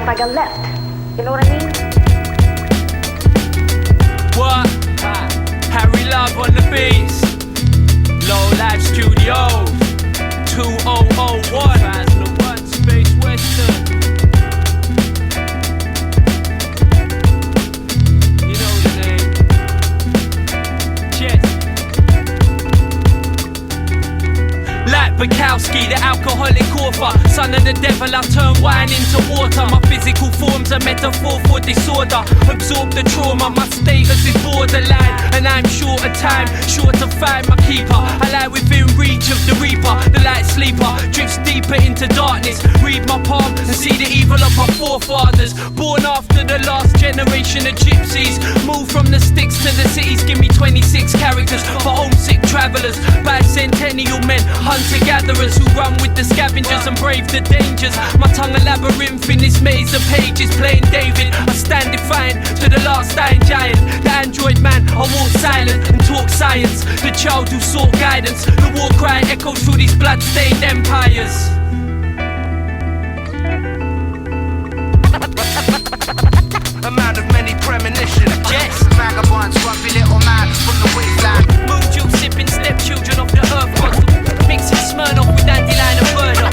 I got left. You know what I mean? What? Harry Love on the beats. Low Life Studios 2001 1 Space Western. You know the name. Jehst. Like Bukowski, the alcoholic author, son of the devil, I turn wine into water. My physical form's a metaphor for disorder. Absorb the trauma, my status is borderline, and I'm short of time, sure to find my keeper. I lie within reach of the reaper, the light sleeper drifts deeper into darkness. Read my palm and see the evil of my forefathers. Born after the last generation of gypsies, moved from the sticks to the cities. Give me 26 characters for homesick travelers, bicentennial men, hunter-gatherers who run with the scavengers and brave the dangers. My tongue a labyrinth in this maze of pages, playing David. I stand defiant to the last dying giant, the android man. I walk silent and talk science, the child who sought guidance. The war cry echoed through these blood-stained empires. A man of many premonitions. Jehst. Vagabonds, scruffy little man from the wasteland. Moon juice sipping stepchildren of the earth gods, mixing Smirnoff with dandelion and burner.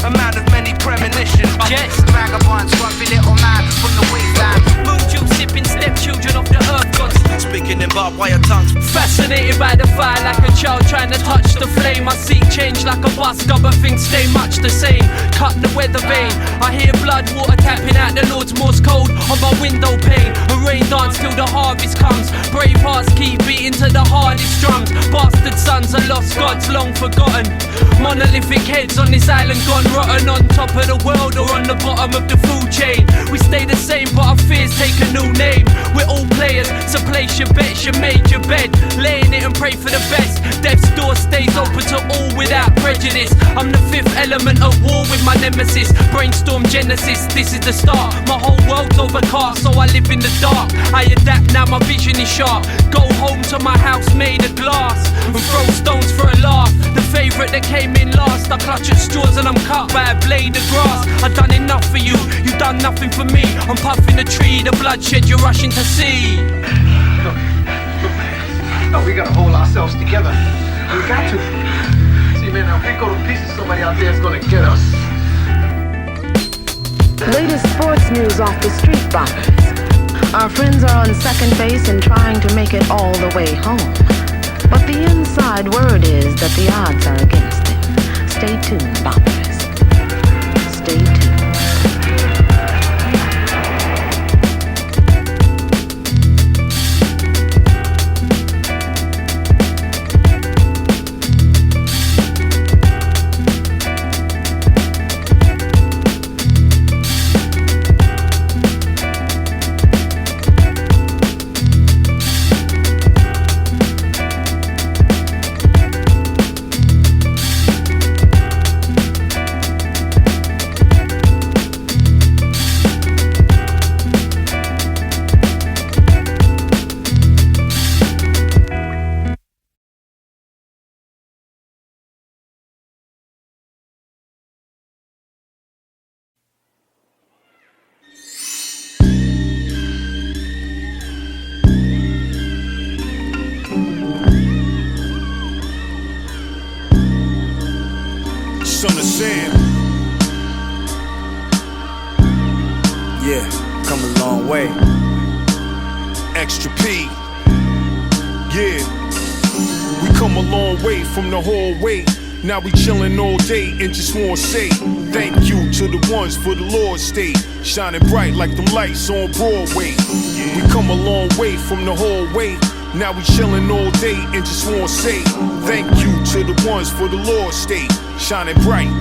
A man of many premonitions. Jehst. Vagabonds, scruffy little man from the wasteland. Moon juice sipping stepchildren of the earth gods, Speaking in barbed wire tongues. fascinated by the fire like a child trying to touch the flame. I seek change like a busker, but things stay much the same. Cut the weather vane, I hear blood water tapping out the Lord's Morse code on my window pane. A rain dance till the harvest comes. Brave hearts keep beating to the hardest drums. Bastard sons are lost gods, long forgotten. Monolithic heads on this island gone rotten. On top of the world or on the bottom of the food chain. We stay the same but our fears take a new name. We're all players, so place your bets. You made your bed, lay in it and pray for the best. Death's door stays open to all without prejudice. I'm the fifth element at war with my nemesis. Brainstorm genesis, this is the start. My whole world's overcast, so I live in the dark. I adapt now, my vision is sharp. Go home to my house made of glass and throw stones for a laugh. The favourite that came in last, I clutch at straws and I'm cut by a blade of grass. I done enough for you, you done nothing for me. I'm puffing a tree, the bloodshed you're rushing to see. No, we gotta hold ourselves together. We got to. See, man, if we go to pieces, somebody out there is gonna get us. Latest sports news off the street bombers. Our friends are on second base and trying to make it all the way home. But the inside word is that the odds are against them. Stay tuned, bombers. Stay tuned. Son of Sam. Yeah, come a long way. Extra P. Yeah, we come a long way from the hallway. Now we chillin' all day and just wanna say thank you to the ones for the Lord's state, shining bright like them lights on Broadway. We come a long way from the hallway. Now we chillin' all day and just wanna say thank you to the ones for the Lord's state, shining bright.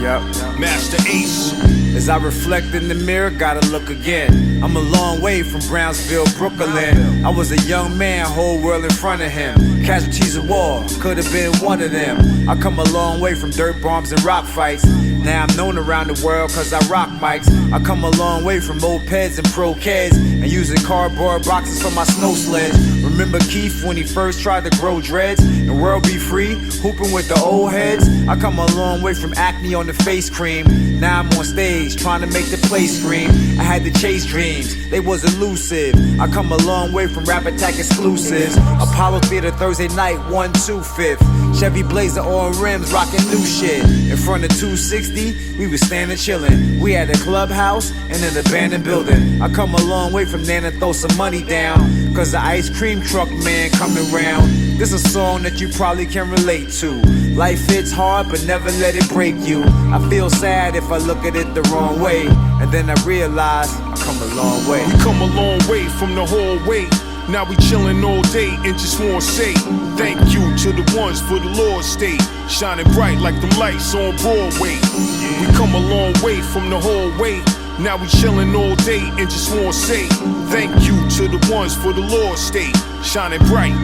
Yep. Master Ace. As I reflect in the mirror, gotta look again. I'm a long way from Brownsville, Brooklyn. I was a young man, whole world in front of him. Casualties of war, could have been one of them. I come a long way from dirt bombs and rock fights. Now I'm known around the world cause I rock mics. I come a long way from mopeds and pro kids and using cardboard boxes for my snow sleds. Remember Keith when he first tried to grow dreads and world be free, hooping with the old heads? I come a long way from acne on the face cream. Now I'm on stage trying to make the place scream. I had to chase dreams, they was elusive. I come a long way from Rap Attack exclusives. Apollo Theater Thursday night, 1/2/5. Chevy Blazer on rims, rocking new shit. In front of 260, we was standing chillin'. We had a clubhouse and an abandoned building. I come a long way from there to throw some money down, cause the ice cream truck man coming round. This a song that you probably can relate to. Life hits hard, but never let it break you. I feel sad if I look at it the wrong way, and then I realize I come a long way. We come a long way from the hallway. Now we chillin' all day and just wanna say thank you to the ones for the Lord's state, shining bright like them lights on Broadway. We come a long way from the hallway. Now we chillin' all day and just wanna say thank you to the ones for the Lord's state, shining bright.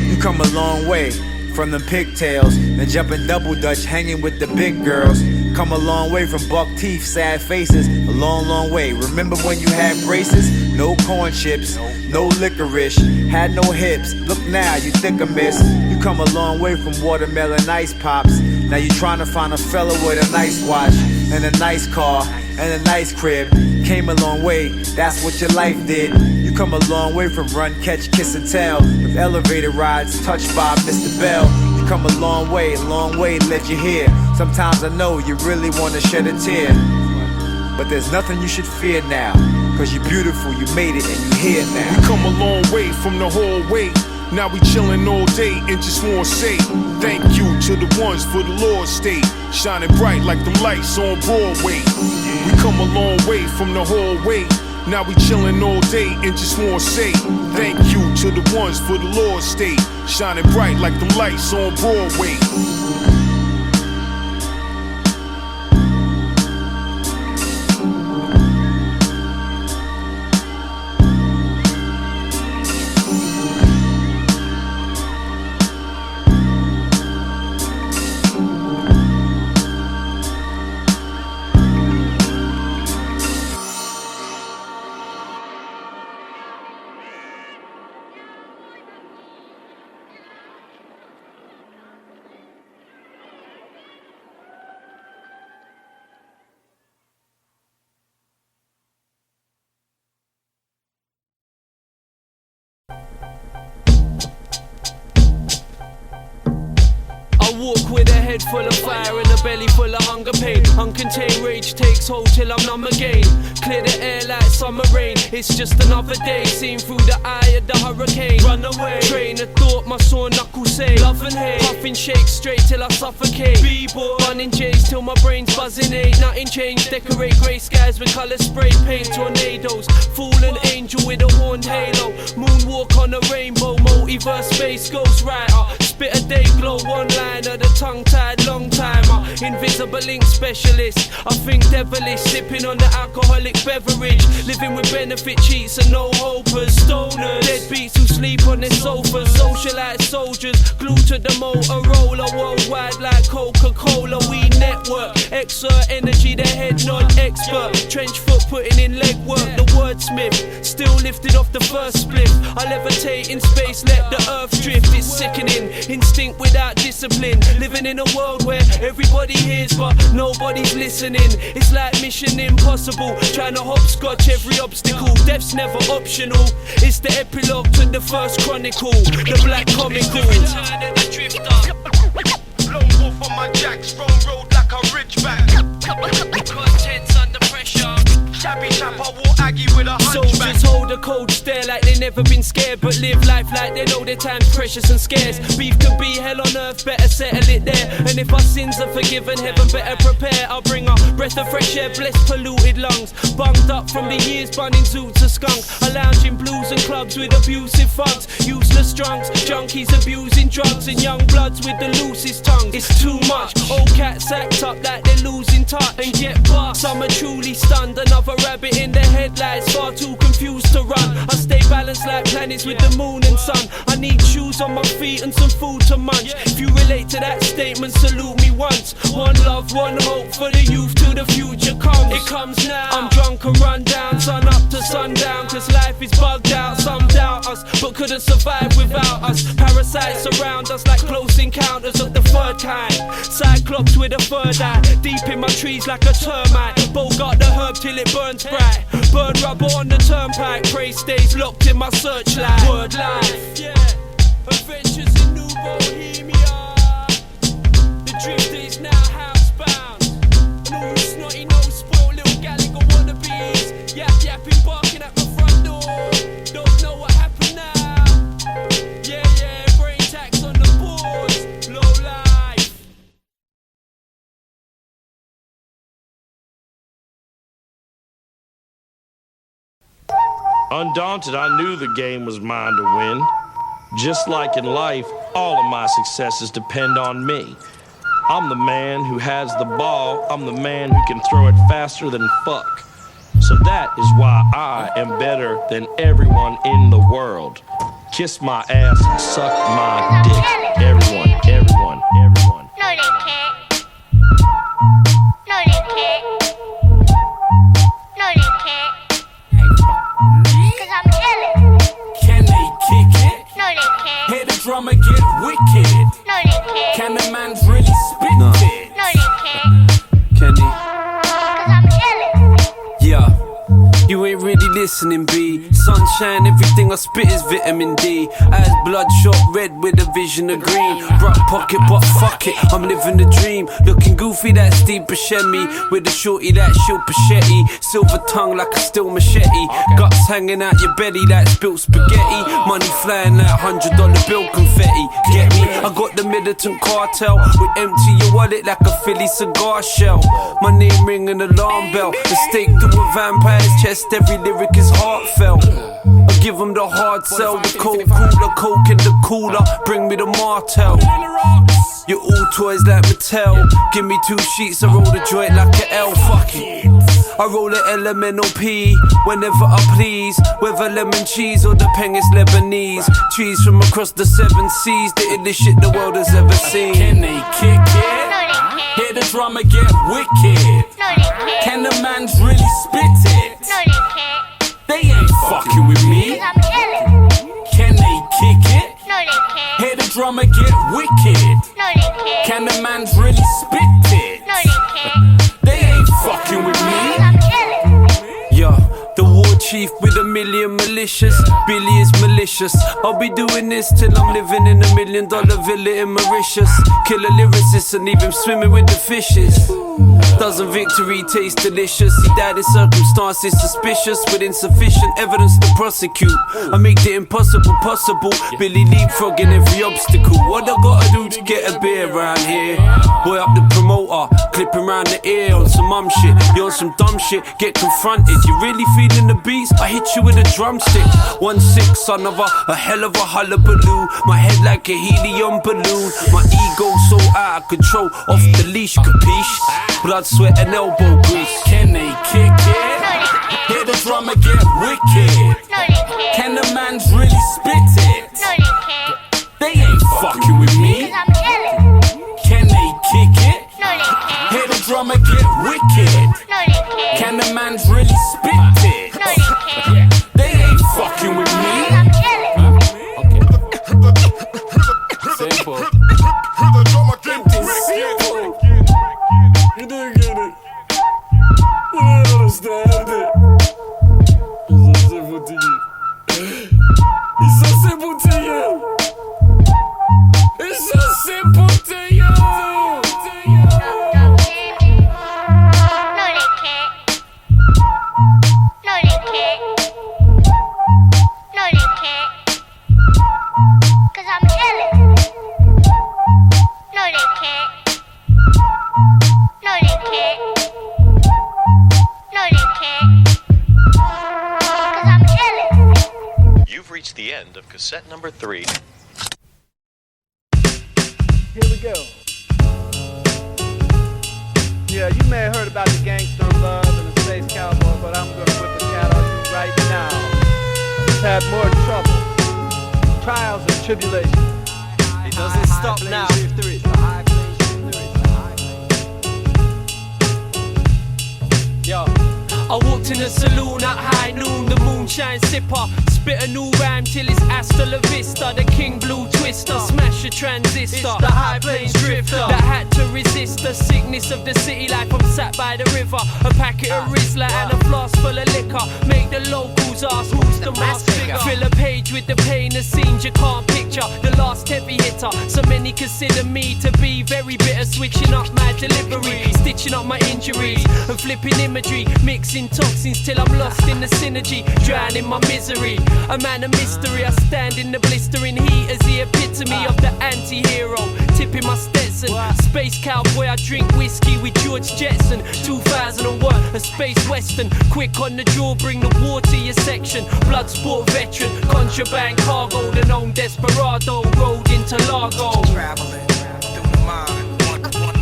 You come a long way from them pigtails and jumping double dutch, hanging with the big girls. Come a long way from buck teeth, sad faces, a long, long way. Remember when you had braces? No corn chips, no licorice, had no hips. Look now, you think I miss. You come a long way from watermelon ice pops. Now you trying to find a fella with a nice watch and a nice car and a nice crib. Came a long way, that's what your life did. You come a long way from run, catch, kiss and tell, with elevator rides touched by Mr. Bell. You come a long way to let you hear. Sometimes I know you really want to shed a tear, but there's nothing you should fear now, cause you're beautiful, you made it and you here now. We come a long way from the hallway. Now we chillin' all day and just wanna say thank you to the ones for the Lord's state, shining bright like them lights on Broadway. We come a long way from the hallway. Now we chillin' all day and just wanna say thank you to the ones for the Lord's state, shining bright like them lights on Broadway. Walk with a head full of fire and a belly full of hunger pain. Uncontained rage takes hold till I'm numb again. Clear the air like summer rain. It's just another day seen through the eye of the hurricane. Run away, train of thought, my sore knuckles say love and hate. Puff and shake straight till I suffocate. B-boy, running J's till my brain's buzzing. Ain't nothing changed. Decorate grey skies with colour spray paint. Tornadoes, fallen angel with a horned halo. Moonwalk on a rainbow. Multiverse space ghost writer. Spit a day glow one liner. The tongue-tied long timer, invisible ink specialist. I think devilish, sipping on the alcoholic beverage. Living with benefit cheats and no hopers. Stoners, deadbeats who sleep on their sofas. Socialite soldiers, glued to the Motorola. Worldwide like Coca-Cola. We network, exert energy, the head non-expert. Trench foot putting in legwork. The wordsmith, still lifted off the first split. I levitate in space, let the earth drift. It's sickening, instinct without discipline. Living in a world where everybody hears but nobody's listening. It's like mission impossible, trying to hopscotch every obstacle. Death's never optional. It's the epilogue to the first chronicle. The black comical. Return of the drifter. Lone wolf on my jacks, wrong road like a ridgeback. Contents under pressure. Shabby chap, I walk Aggie with a hunchback. Soldiers hold a cold stare like they never been scared, but live life like they know their time's precious and scarce. Beef can be hell on earth, better settle it there. And if our sins are forgiven, heaven better prepare. I'll bring a breath of fresh air, bless polluted lungs. Bunged up from the years, bunning zoo to skunk. I lounge in blues and clubs with abusive thugs. Useless drunks, junkies abusing drugs, and young bloods with the loosest tongues. It's too much, old cats act up like they're losing touch and get bust. Some are truly stunned, another rabbit in the headlights, far too confused to run. I stay balanced balance like planets with the moon and sun. I need shoes on my feet and some food to munch. If you relate to that statement, salute me once. One love, one hope for the youth till the future comes. It comes now. I'm drunk and run down, sun up to sundown, cause life is bugged out. Some doubt us, but couldn't survive without us. Parasites surround us like close encounters of the third kind. Cyclops with a third eye, deep in my trees like a termite. Bogart the herb till it burns bright. Burn rubber on the turnpike. Prey stays locked in my searchlight. Word life, yeah. Adventures in New Bohemia. The drifter is now housebound. And all you snotty nose spoiled little Gallagher wannabes. Yapping barking at my front door. Don't know what happened now. Yeah, brain tax on the boards. Low life. Undaunted, I knew the game was mine to win. Just like in life, all of my successes depend on me. I'm the man who has the ball. I'm the man who can throw it faster than fuck. So that is why I am better than everyone in the world. Kiss my ass, suck my dick. Everyone, everyone, everyone. No, they can't. No, they can't. No, they can't. Cause I'm killing. Can they kick it? No, they can't. Hear the drummer get wicked. No, they can't. Can the man really spit No, it? they can't. Can he? Cause I'm killing. Yeah. You ain't really listening, B. Sunshine, everything I spit is vitamin D. Eyes bloodshot red with a vision of green. Bruck pocket, but fuck it, I'm living the dream. Looking goofy, that Steve Buscemi. With a shorty, that Shil Pachetti. Silver tongue like a steel machete. Guts hanging out your belly like spilt spaghetti. Money flying like $100 bill confetti. Get me? I got the militant cartel. We empty your wallet like a Philly cigar shell. My name ring an alarm bell. The stake through a vampire's chest. Every lyric is heartfelt. I give them the hard sell, the cold cooler, coke in the cooler. Bring me the Martell. You're all toys like Mattel. Give me 2 sheets, I roll the joint like an L. Fuck it. I roll the elemental P whenever I please. Whether lemon cheese or the peng is Lebanese. Trees from across the 7 seas. The illest shit the world has ever seen. Can they kick it? No, they can't. Hear the drummer get wicked. No, they can't. Can the man's really spit it? No, they can't. They ain't fucking with me. Cause I'm killing. Can they kick it? No, they can't. Hear the drummer get wicked. No, they can't. Can the man's really spit it? No, they can't. They ain't fucking with Cause me. I'm killing. Yeah, the war chief with a million militias. Billy is malicious. I'll be doing this till I'm living in $1 million villa in Mauritius. Kill a lyricist and leave him swimming with the fishes. Doesn't victory taste delicious? He died in circumstances suspicious with insufficient evidence to prosecute. I make the impossible possible. Billy leapfrogging every obstacle. What I gotta do to get a beer around here? Boy up the promoter, clipping round the ear on some mum shit. You're on some dumb shit, get confronted. You really feeling the beats? I hit you with a drumstick. 1-6, son of a hell of a hullabaloo. My head like a helium balloon. My ego so out of control, off the leash, capiche? Blood, sweat and elbow grease. Can they kick it? Hear the drummer get wicked. No, they can't. Can the man's really spit it? No, they can't. They ain't fucking with me. Cause I'm killing. Can they kick it? No, they can't. Hear the drummer get wicked. No, they can't. Can the man's really spit it? No, they can't. They ain't fucking with me. Cause I'm killing. Simple. You didn't get it. You didn't understand it. It's so simple to you. It's so simple to you. It's so simple to you. No, they can't. No, they can't. No, they can't. Cause I'm killing. No, they can't. No, they can't. No, they can't. Cause I'm killing. You've reached the end of cassette number 3. Here we go. Yeah, you may have heard about the gangster love and the space cowboy, but I'm gonna whip the cat on you right now. had more trouble, trials and tribulations. It doesn't stop now. Yo, I walked in the saloon at high noon, the moonshine sipper. Spit a new rhyme till it's hasta la vista. The King Blue Twister, smash a transistor. It's the High Plains Drifter that had to resist the sickness of the city life. I'm sat by the river, a packet of Rizla and a flask full of liquor. Make the locals ask who's the mask figure. Fill a page with the pain of scenes you can't picture. The last heavy hitter, so many consider me to be very bitter. Switching up my delivery, stitching up my injuries and flipping imagery, mixing toxins till I'm lost in the synergy, drowning my misery. A man of mystery, I stand in the blistering heat as the epitome of the anti-hero. Tipping my Stetson, space cowboy, I drink whiskey with George Jetson. 2001, a space western, quick on the draw, bring the war to your section. Blood sport veteran, contraband cargo, the known desperado, road into Largo. Traveling through the mind, one time.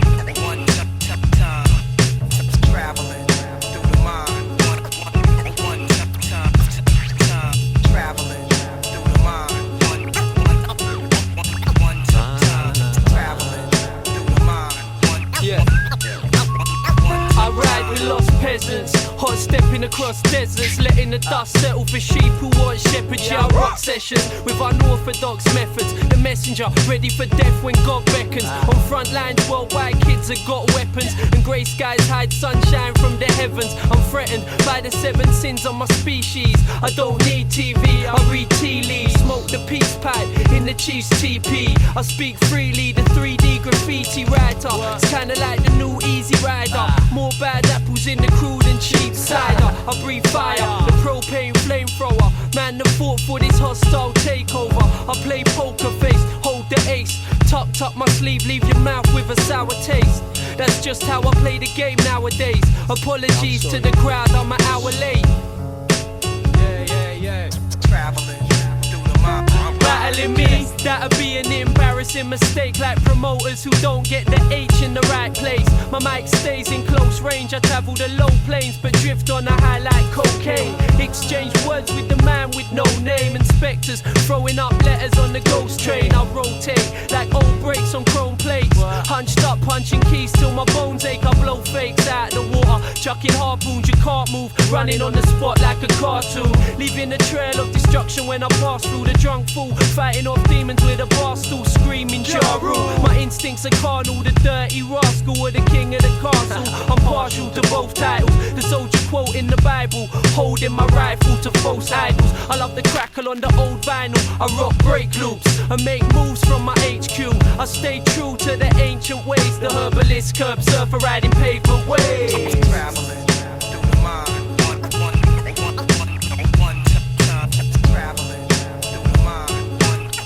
Traveling through the mind, one time. Traveling through the mind, one time. Traveling through the mind, yeah. I ride with lost peasants, hot stepping across deserts, letting the dust settle for sheep who want shepherds. Yeah, I rock sessions with unorthodox methods. The messenger ready for death when God beckons. On front lines worldwide, kids have got weapons, and grey skies hide sunshine from the heavens. I'm threatened by the 7 sins of my species. I don't need TV, I read tea leaves, smoke the peace pipe in the Chiefs TP. I speak freely, the 3D graffiti writer. It's kinda like the new Easy Rider. More bad apples in the crude and cheap cider. I breathe fire, the propane flamethrower. Man that fought for this hostile takeover. I play poker face, hold the ace. Tucked up my sleeve, leave your mouth with a sour taste. That's just how I play the game nowadays. Apologies to the crowd, I'm an hour late. yeah. Traveling through the mind. Battling me, that'll be an embarrassing mistake. Like promoters who don't get the H in the right place. My mic stays in close range, I travel the low plains, but drift on a high like cocaine. Exchange words with the man with no name. Inspectors throwing up letters on the ghost train. I rotate like old brakes on chrome plates. Hunched up, punching keys till my bones ache. I blow fakes out the water, chucking harpoons, you can't move. Running on the spot like a cartoon, leaving a trail of destruction when I pass through. The drunk fool, fighting off demons with a bar stool, screaming Ja Rule. My instincts are carnal, the dirty rascal or the king of the castle. I'm partial to both titles, the soldier quote in the Bible, holding my rifle to false idols. I love the crackle on the old vinyl, I rock break loops and make moves from my HQ. I stay true to the ancient ways, the herbalist curb surfer riding pavement waves. Traveling through the mind, one time. Traveling through the mind, one time. Traveling through the mind, one time.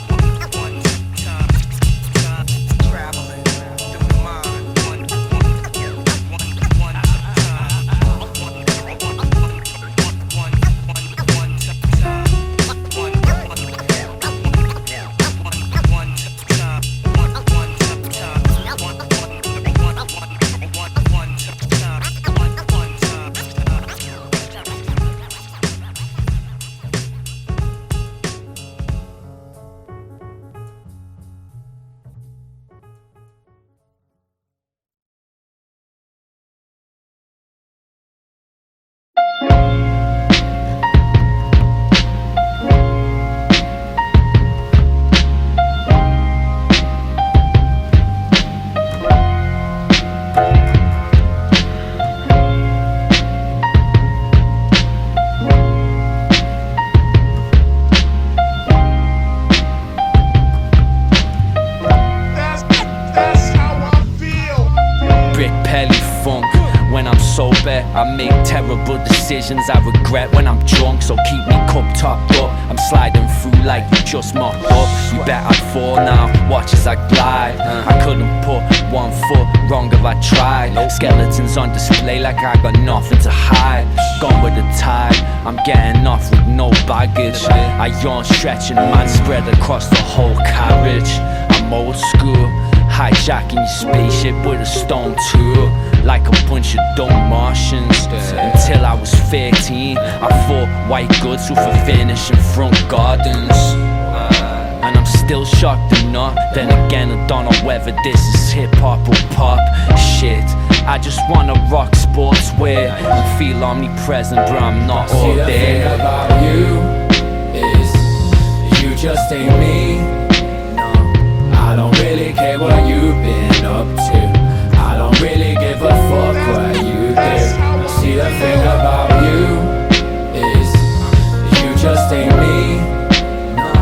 I make terrible decisions I regret when I'm drunk, so keep me cup topped up. I'm sliding through like you just mopped up. You bet I'd fall now, watch as I glide. I couldn't put one foot wrong if I tried. Skeletons on display like I got nothing to hide. Gone with the tide, I'm getting off with no baggage. I yawn stretching, man spread across the whole carriage. I'm old school, hijacking your spaceship with a stone tool. like a bunch of dumb Martians. Until I was 13, I fought white goods with a vanish in front gardens. And I'm still shocked and not. Then again, I don't know whether this is hip-hop or pop shit. I just wanna rock sportswear and feel omnipresent, but I'm not all See, the there. thing about you is you just ain't me. No, I don't really care what you've been up to. I don't really give a fuck what you do. See, the thing about you is you just ain't me. No,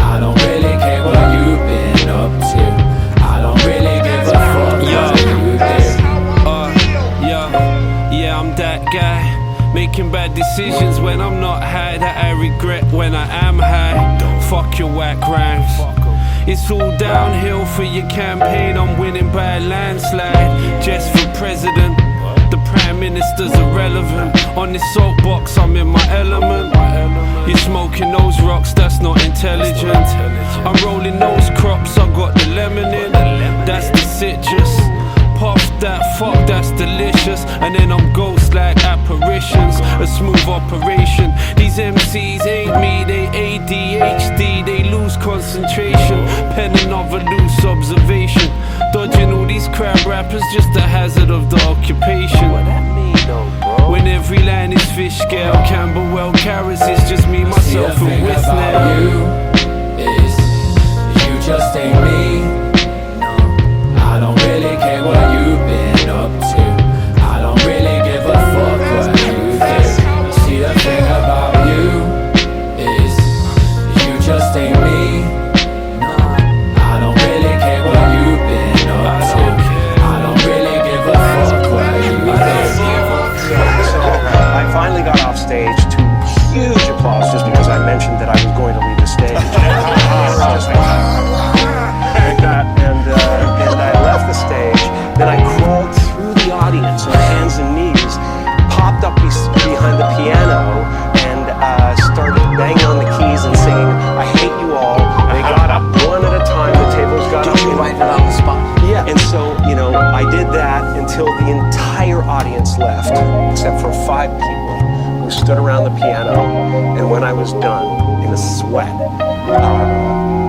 I don't really care what you've been up to. I don't really give a fuck what you do. Yeah, I'm that guy, making bad decisions when I'm not high, that I regret when I am high. Fuck your whack rhymes. It's all downhill for your campaign, I'm winning by a landslide. Just for president, the prime minister's irrelevant. On this soapbox, I'm in my element. You're smoking those rocks, that's not intelligent. I'm rolling those crops, I got the lemon in, that's the citrus. Puff that, fuck, that's delicious. And then I'm ghost like apparitions. A smooth operation. These MCs ain't me, they ADHD, they lose concentration. Pen another loose observation. Dodging all these crab rappers, just a hazard of the occupation. What that mean though, bro? When every line is fish scale, Camberwell carrots is just me, myself, and Whitnell. You is you just ain't me. I don't really care what you've been up to. I don't really give a fuck what you do. See, the thing about you is you just ain't me. No, I don't really care what you've been up to. I don't really give a fuck what you do. So I finally got off stage to huge applause just because I mentioned that I was going to leave the stage. And I left the stage, then I crawled through the audience on hands and knees, popped up behind the piano, and started banging on the keys and singing, I hate you all. They got up one at a time, the tables got up. Did you write it on the spot? Yeah, and so, I did that until the entire audience left, except for 5 people who stood around the piano, and when I was done, in a sweat,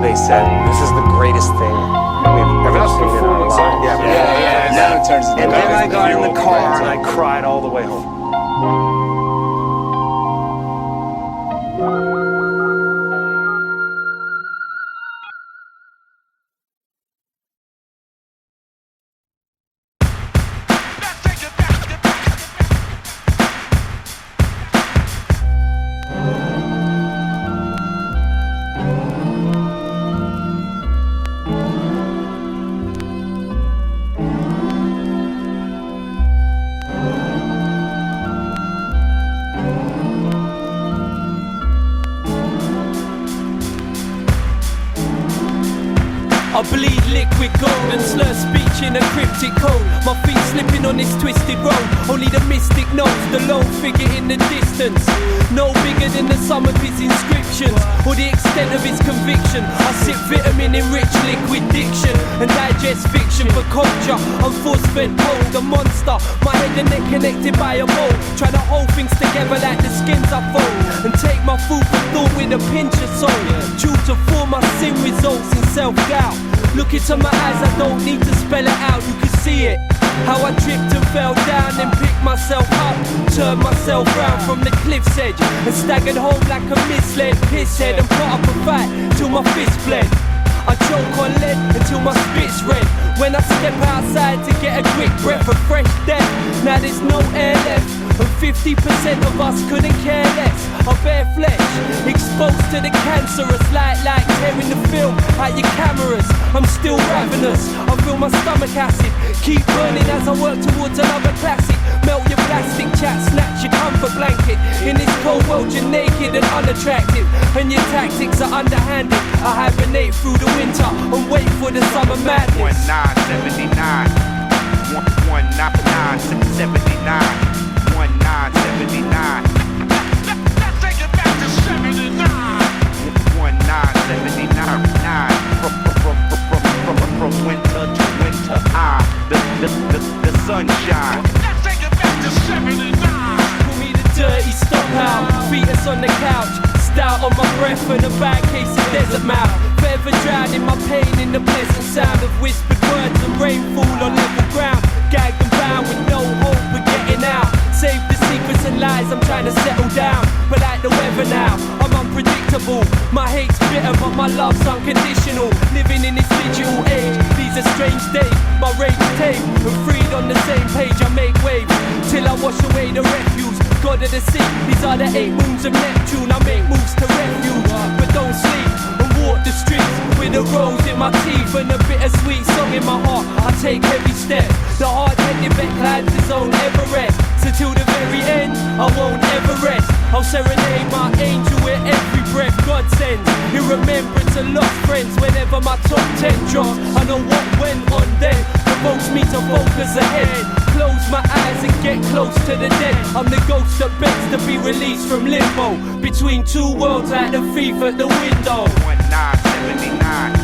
they said, this is the greatest thing we've ever seen in our lives. Yeah. Now it turns into. And then I got in the car and I cried all the way home. I bleed liquid gold and slur speech in a cryptic code. My feet slipping on this twisted road. Only the mystic knows the lone figure in the distance. No bigger than the sum of his inscriptions or the extent of his conviction. I sip vitamin enriched liquid diction and digest fiction for culture. I'm force-fed bold, a monster. My head and neck connected by a mold. Trying to hold things together like the skins I fold. And take my food for thought with a pinch of salt. True to form, my sin results in self-doubt. Look into my eyes, I don't need to spell it out, you can see it. How I tripped and fell down, then picked myself up. Turned myself round from the cliff's edge and staggered home like a misled pisshead and put up a fight till my fist bled. I choke on lead until my spit's red. When I step outside to get a quick breath of fresh death, now there's no air left. And 50% of us couldn't care less. I bear flesh, exposed to the cancerous light like tearing the film out your cameras. I'm still ravenous, I feel my stomach acid keep burning as I work towards another classic. Melt your plastic chat, snatch your comfort blanket. In this cold world you're naked and unattractive, and your tactics are underhanded. I hibernate through the winter and wait for the summer madness. 1979 1979 1979. Let's take it back to 79. 1979. From winter to winter, the sunshine. doubt on my breath and a bad case of desert mouth. Forever drowning my pain in the pleasant sound of whispered words and rainfall on level ground. Gagged and bound with no hope of getting out. Save the secrets and lies, I'm trying to settle down. But like the weather now, I'm unpredictable. My hate's bitter but my love's unconditional. Living in this digital age, these are strange days. My rage tame and freed on the same page. I make waves till I wash away the refuse. God of the sea, these are the 8 moons of Neptune. I make moves to refuge, but don't sleep and walk the streets with a rose in my teeth and a bittersweet song in my heart. I take heavy steps. The hard-headed vet climbs his own Everest. So till the very end, I won't ever rest. I'll serenade my angel with every breath God sends. In remembrance of lost friends. Whenever my top 10 drops, I know what went on then. Provokes me to focus ahead. Close my eyes and get close to the dead. I'm the ghost that begs to be released from limbo. Between two worlds like the thief at the window. 1979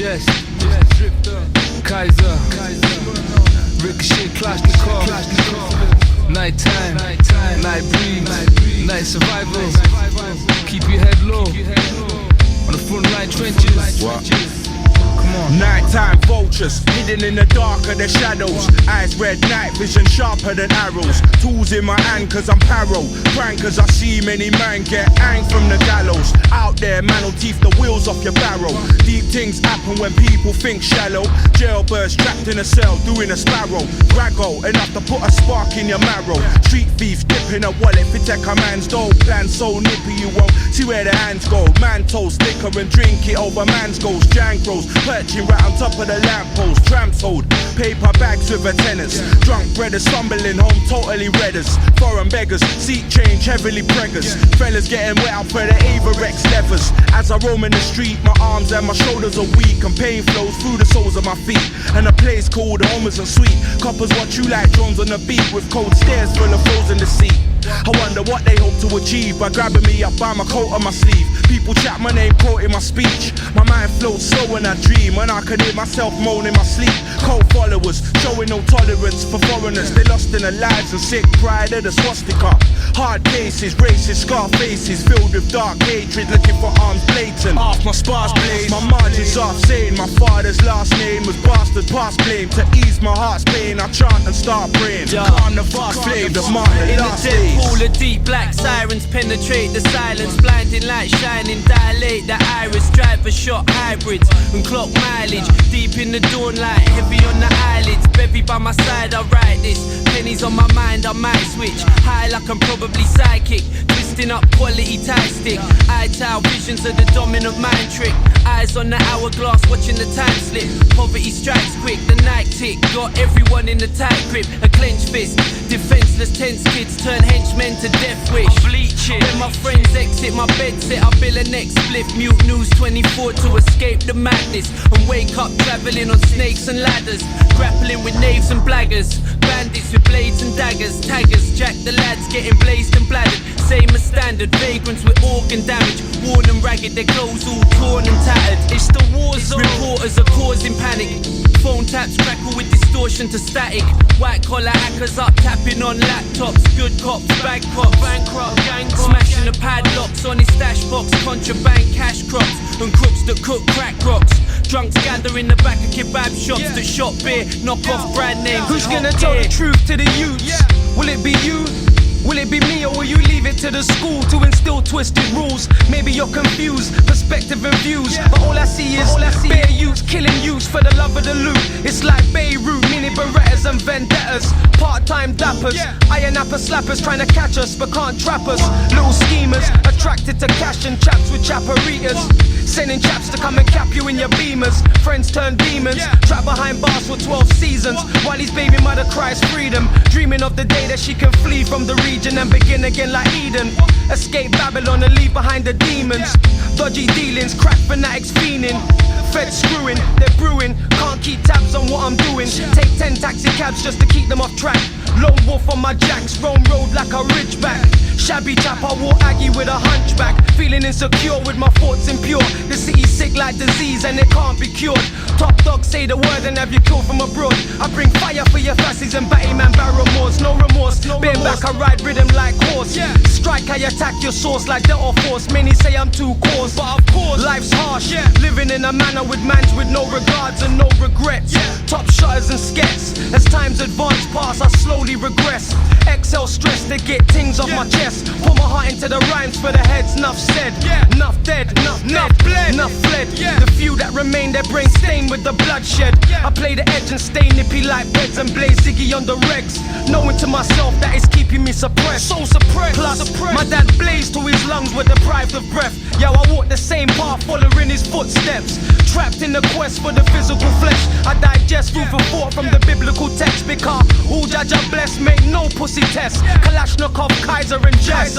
Jehst, Kaiser, Ricochet, Kalashnikov, night time, night breeze, night survival. Keep your head low on the front line trenches. Nighttime vultures, hidden in the dark of the shadows. Eyes red, night vision sharper than arrows. Tools in my hand cause I'm paro. Prank cause I see many man get hanged from the gallows. Out there, man will teeth the wheels off your barrow. Deep things happen when people think shallow. Jailbirds trapped in a cell doing a sparrow. Raggo, enough to put a spark in your marrow. Street thieves dipping a wallet for take a man's dough. Plan so nippy you won't see where the hands go. Man toast liquor and drink it over man's goals. Jangros perching right on top of the lamppost. Tramps hold paper bags with a tenants. Drunk brothers stumbling home totally redders. Foreign beggars, seat change heavily preggers. Fellas getting wet out for the Averex levers. As I roam in the street, my arms and my shoulders are weak, and pain flows through the soles of my feet. And a place called home isn't sweet. Coppers watch you like drones on the beat, with cold stares full of frozen deceit. I wonder what they hope to achieve by grabbing me up by my coat on my sleeve. People chat my name, quoting my speech. My mind floats slow when I dream, when I can hear myself moan in my sleep. Cold followers, showing no tolerance for foreigners. They lost in their lives and sick pride of the swastika. Hard cases, racist scar faces, filled with dark hatred, looking for arms blatant. Off my spars blaze, my margins off, saying my father's last name was bastard past blame. To ease my heart's pain, I chant and start praying. Calm the vast flame that marked the last days. Pool of deep black sirens penetrate the silence. Blinding light shining, dilate the iris. Driver shot hybrids and clock mileage. Deep in the dawn light, heavy on the eyelids. Bevy by my side, I write this. Pennies on my mind, I might switch. High like I'm probably psychic. Twisting up quality tie stick. Eye towel visions of the dominant mind trick. Eyes on the hourglass, watching the time slip. Poverty strikes quick, the night tick. Got everyone in the tight grip, a clenched fist. Defenseless tense kids turn henchmen to death wish. Bleaching. When my friends exit my bed set, I bill a next spliff. Mute news 24 to escape the madness. And wake up travelling on snakes and ladders. Grappling with knaves and blaggers. Bandits with blades and daggers. Taggers, jack the lads getting blazed and bladdered. Same as standard, vagrants with organ damage. Worn and ragged, their clothes all torn and tattered. It's the war zone. Reporters are causing panic. Phone taps crackle with distortion to static. White collar hackers up tapping on laptops. Good cops, bad cops, bankrupt, gang cops. Smashing the padlocks on his stash box. Contraband cash crops and crooks that cook crack rocks. Drunks gather in the back of kebab shops that shop beer, knock off brand names. Who's gonna tell the truth to the youths? Will it be you? Will it be me or will you leave it to the school to instill twisted rules? Maybe you're confused, perspective and views, but all I see is bare youths killing youths for the love of the loot. It's like Beirut, mini Berettas and vendettas, part-time dappers, iron apple slappers trying to catch us but can't trap us. Little schemers attracted to cash and chaps with chaparitas, sending chaps to come and cap you in your beamers. Friends turn demons, trapped behind bars for 12 seasons, while his baby mother cries freedom, dreaming of the day that she can flee from the region and begin again like Eden. Escape Babylon and leave behind the demons. Dodgy dealings, crack fanatics fiending, feds screwing, they're brewing, can't keep tabs on what I'm doing. Take 10 taxi cabs just to keep them off track. Lone wolf on my jacks, roam road like a ridgeback. Shabby chap, I walk Aggie with a hunchback. Feeling insecure with my thoughts impure. The city's sick like disease and it can't be cured. Top dogs say the word and have you killed from abroad. I bring fire for your fasties and batty man barrymores. No remorse, been back I ride rhythm like horse. Strike I attack your source like Delta Force. Many say I'm too coarse, but of course life's harsh. Living in a manner with mans with no regards and no regrets. Top shotters and skets. As times advance past I slowly regress. Exhale stress to get things off my chest. Put my heart into the rhymes for the heads. Enough said, enough dead, enough bled, enough fled. The few that remain, their brains stained with the bloodshed. I play the edge and stay nippy like beds and blaze Ziggy on the regs, knowing to myself that it's keeping me suppressed. So suppressed. Plus, my dad blazed till his lungs were deprived of breath. Yo, I walk the same path, following his footsteps. Trapped in the quest for the physical flesh. I digest food for thought from the biblical text. Because all Jaja bless, make no pussy test. Kalashnikov, Kaiser and Jehst.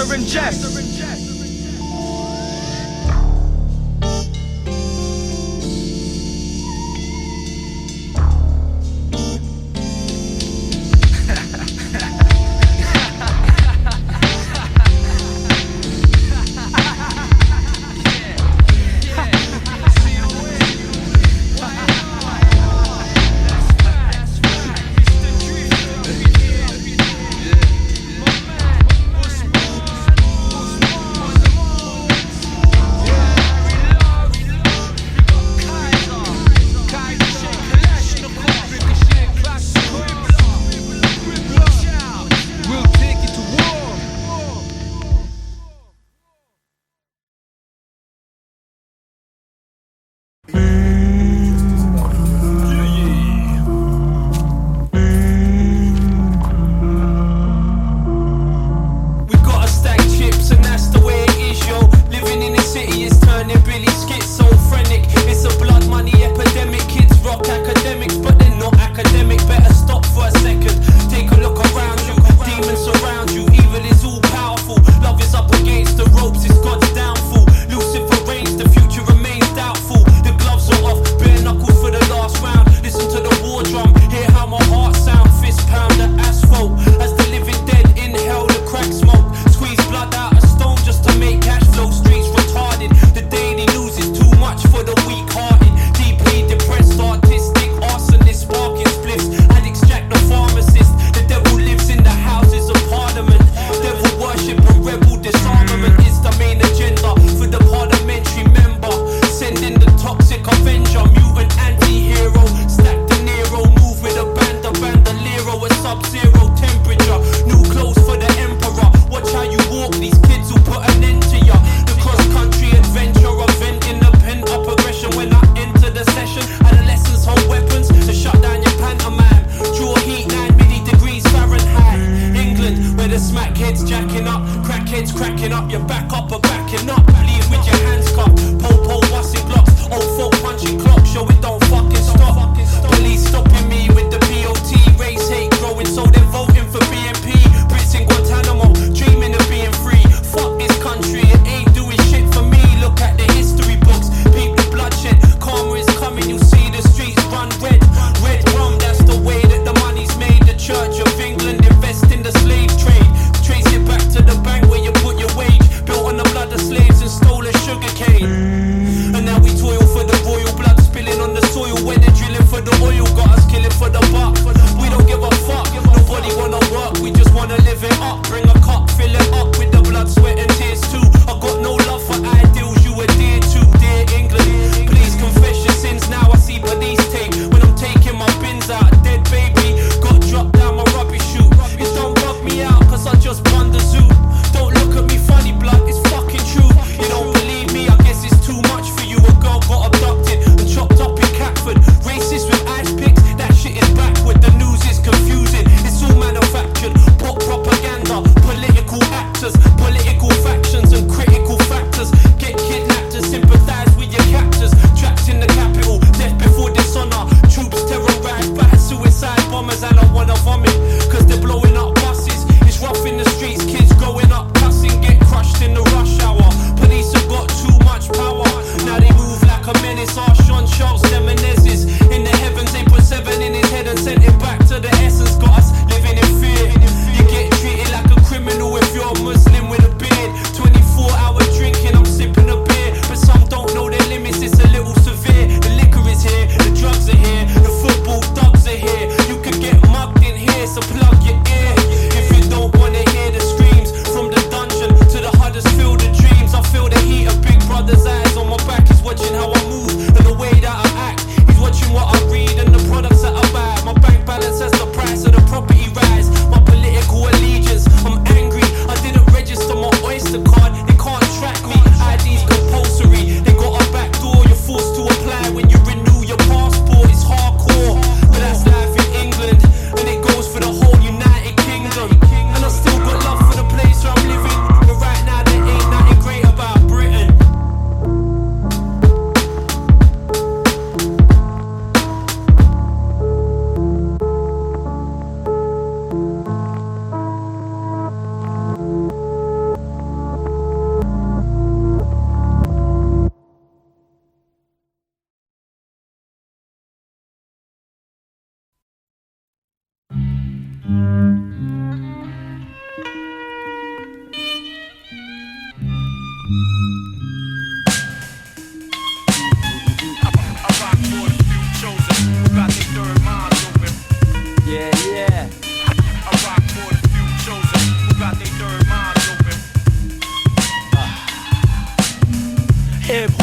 Just bundle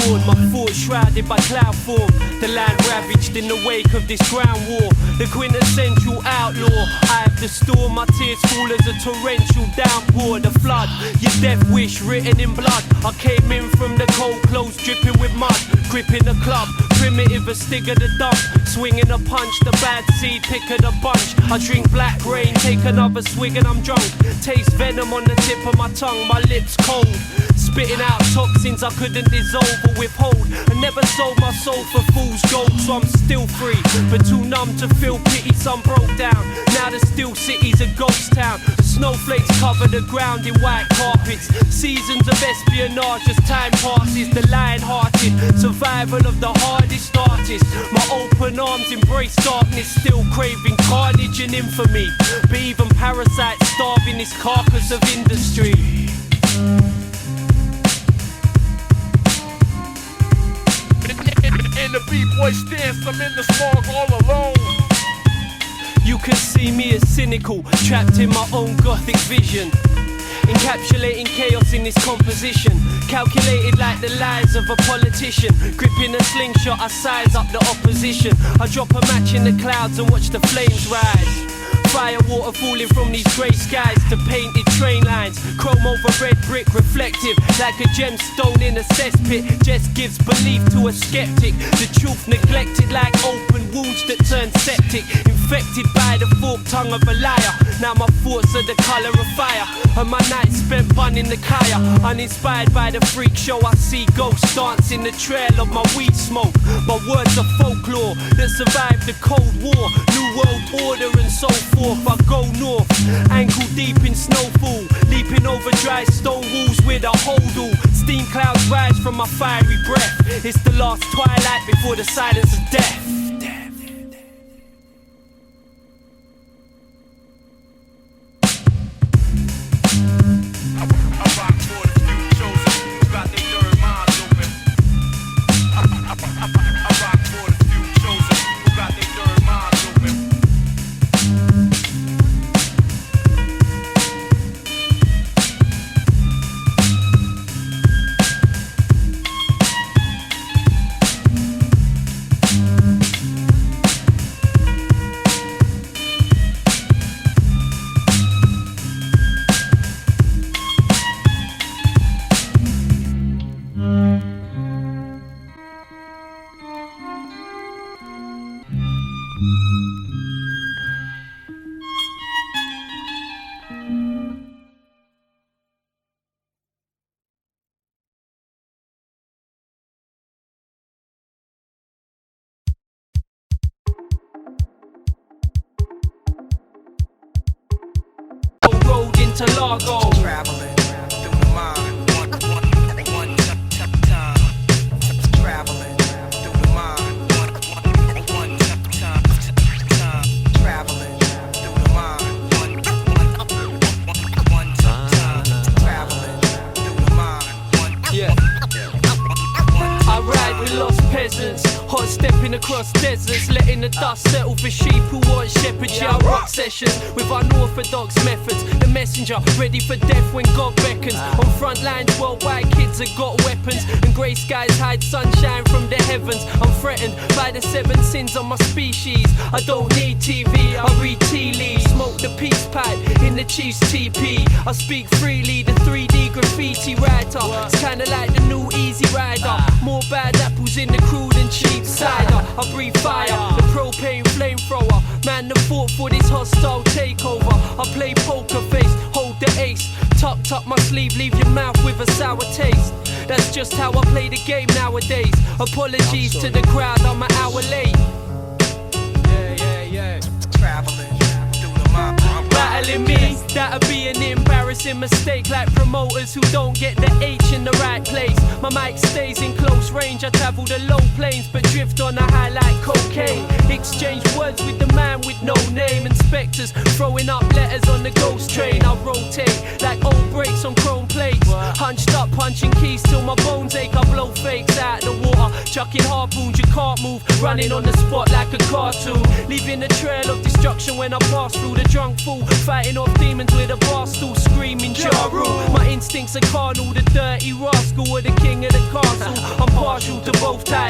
horn. My thoughts shrouded by cloud form. The land ravaged in the wake of this ground war. The quintessential outlaw. I have the storm, my tears fall as a torrential downpour. The flood, your death wish written in blood. I came in from the cold clothes dripping with mud. Gripping the club, primitive as Stig of the dump. Swinging a punch, the bad seed, pick of the bunch. I drink black rain, take another swig and I'm drunk. Taste venom on the tip of my tongue, my lips cold. Spitting out toxins I couldn't dissolve or withhold. I never sold my soul for fool's gold, so I'm still free. But too numb to feel pity, some broke down. Now the still city's a ghost town. The snowflakes cover the ground in white carpets. Seasons of espionage as time passes. The lion-hearted survival of the hardest artist. My open arms embrace darkness, still craving carnage and infamy. But even parasites starving this carcass of industry. In the B-boy stance, I'm in the smog all alone. You can see me as cynical, trapped in my own gothic vision. Encapsulating chaos in this composition. Calculated like the lies of a politician. Gripping a slingshot, I size up the opposition. I drop a match in the clouds and watch the flames rise. Fire water falling from these grey skies to painted train lines. Chrome over red brick, reflective like a gemstone in a cesspit. Just gives belief to a skeptic. The truth neglected like open wounds that turn septic. Infected by the forked tongue of a liar. Now my thoughts are the colour of fire, and my nights spent bunning the kaya. Uninspired by the freak show, I see ghosts dancing the trail of my weed smoke. My words are folklore that survived the Cold War. New world order and so forth. I go north, ankle deep in snowfall, leaping over dry stone walls with a hodl. Steam clouds rise from my fiery breath. It's the last twilight before the silence of death. To Largo, traveling through the mind, one time. Traveling through the mind, one time. Traveling through the mind, one time. Traveling through the mind, yeah. I ride with lost peasants, hot stepping across deserts, letting the dust settle for sheep who want shepherd. Yeah, I rock sessions with unorthodox methods. The messenger ready for death when God beckons. On front lines worldwide, kids have got weapons, and grey skies hide sunshine from the heavens. I'm threatened by the 7 sins of my species. I don't need TV, I read tea leaves. Smoke the peace pipe in the Chiefs TP. I speak freely, the 3D graffiti writer. It's kinda like the new Easy Rider. More bad apples in the crude and cheap cider. I breathe fire, the propane flamethrower. Man, the fought for this hostile takeover. I play poker face, hold the ace. Tucked up my sleeve, leave your mouth with a sour taste. That's just how I play the game nowadays. Apologies to the crowd, I'm an hour late. Yeah. Traveling through the mind. Battling me, that'll be an embarrassing mistake. Like promoters who don't get the H in the right place. My mic stays in close range. I travel the low plains, but drift on a high like cocaine. Exchange words with the man with no name. Inspectors throwing up letters on the ghost train. I rotate like old brakes on chrome plates. Hunched up, punching keys till my bones ache. I blow fakes out the water, chucking harpoons. You can't move, running on the spot like a cartoon. Leaving a trail of destruction when I pass through the drunk fool. Fighting off demons with a bar stool, screaming Ja Rule. My instincts are carnal, the dirty rascal or the king of the castle. I'm partial to both types.